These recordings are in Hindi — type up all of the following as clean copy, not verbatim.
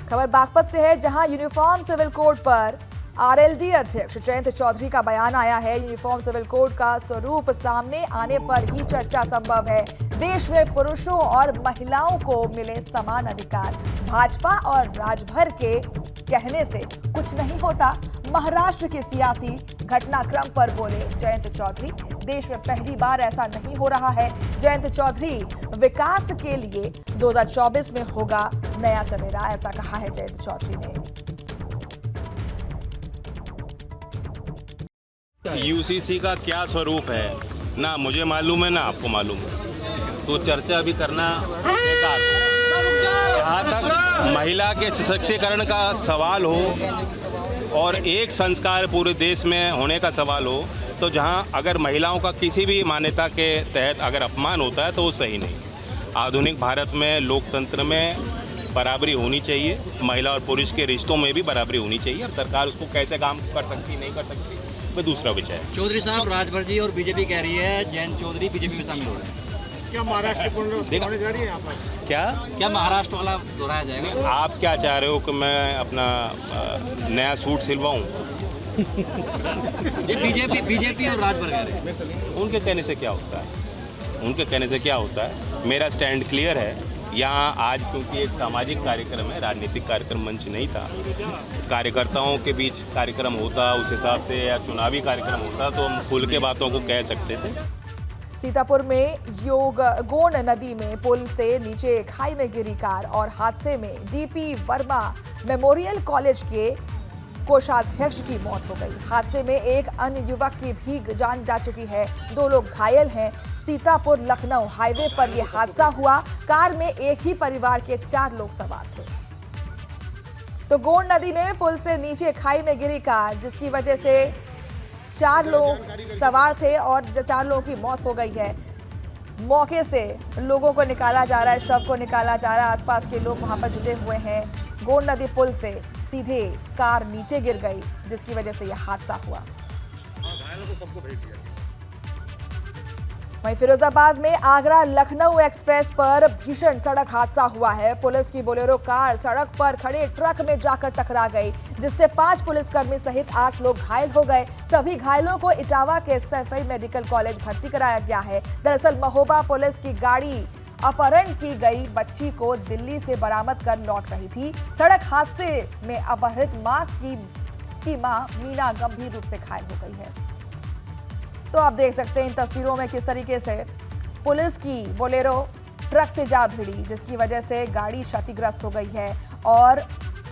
खबर बागपत से है, जहां यूनिफॉर्म सिविल कोड पर आरएलडी अध्यक्ष जयंत चौधरी का बयान आया है। यूनिफॉर्म सिविल कोड का स्वरूप सामने आने पर ही चर्चा संभव है। देश में पुरुषों और महिलाओं को मिले समान अधिकार। भाजपा और राजभर के कहने से कुछ नहीं होता। महाराष्ट्र के सियासी घटनाक्रम पर बोले जयंत चौधरी, देश में पहली बार ऐसा नहीं हो रहा है। जयंत चौधरी, विकास के लिए 2024 में होगा नया सवेरा, ऐसा कहा है जयंत चौधरी ने। यूसीसी का क्या स्वरूप है ना मुझे मालूम है ना आपको मालूम है, तो चर्चा भी करना बेकार है। यहाँ तक महिला के सशक्तिकरण का सवाल हो और एक संस्कार पूरे देश में होने का सवाल हो, तो जहाँ अगर महिलाओं का किसी भी मान्यता के तहत अगर अपमान होता है तो वो सही नहीं। आधुनिक भारत में लोकतंत्र में बराबरी होनी चाहिए, महिला और पुरुष के रिश्तों में भी बराबरी होनी चाहिए। अब सरकार उसको कैसे काम कर सकती नहीं कर सकती वो दूसरा विषय है। चौधरी साहब, राजभर जी और बीजेपी कह रही है जयंत चौधरी बीजेपी में शामिल हो रहे हैं। क्या महाराष्ट्र होने जा रही है यहाँ पर? क्या महाराष्ट्र वाला दोहराया जाएगा? आप क्या चाह रहे हो कि मैं अपना नया सूट सिलवाऊं? ये बीजेपी और राजभर कह रहे हैं। उनके कहने से क्या होता है? उनके कहने से क्या होता है? मेरा स्टैंड क्लियर है। यहाँ आज क्योंकि एक सामाजिक कार्यक्रम है, राजनीतिक कार्यक्रम मंच नहीं था। कार्यकर्ताओं के बीच कार्यक्रम होता उस हिसाब से, या चुनावी कार्यक्रम होता तो हम खुल के बातों को कह सकते थे। सीतापुर में गोंड नदी में पुल से नीचे खाई में गिरी कार और हादसे में डीपी वर्मा मेमोरियल कॉलेज के कोषाध्यक्ष की मौत हो गई। हादसे में एक अन्य युवक की भी जान जा चुकी है। 2 लोग घायल हैं। सीतापुर लखनऊ हाईवे पर यह हादसा हुआ। कार में एक ही परिवार के 4 लोग सवार थे। तो गोंड नदी में पुल से नीचे खाई में गिरी कार, जिसकी वजह से 4 लोग सवार थे और 4 लोगों की मौत हो गई है। मौके से लोगों को निकाला जा रहा है, शव को निकाला जा रहा है। आसपास के लोग वहां पर जुटे हुए हैं। गोंड नदी पुल से सीधे कार नीचे गिर गई, जिसकी वजह से यह हादसा हुआ। वहीं फिरोजाबाद में आगरा लखनऊ एक्सप्रेस पर भीषण सड़क हादसा हुआ है। पुलिस की बोलेरो कार सड़क पर खड़े ट्रक में जाकर टकरा गई, जिससे 5 पुलिसकर्मी सहित 8 लोग घायल हो गए। सभी घायलों को इटावा के सैफई मेडिकल कॉलेज भर्ती कराया गया है। दरअसल महोबा पुलिस की गाड़ी अपहरण की गई बच्ची को दिल्ली से बरामद कर लौट रही थी। सड़क हादसे में अपहृत मां की मां मीना गंभीर रूप से घायल हो गई है। तो आप देख सकते हैं इन तस्वीरों में किस तरीके से पुलिस की बोलेरो ट्रक से जा भिड़ी, जिसकी वजह से गाड़ी क्षतिग्रस्त हो गई है और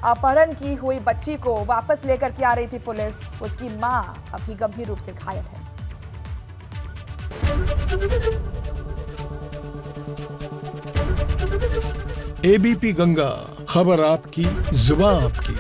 अपहरण की हुई बच्ची को वापस लेकर के आ रही थी पुलिस। उसकी मां अभी गंभीर रूप से घायल है। एबीपी गंगा, खबर आपकी, जुबान आपकी।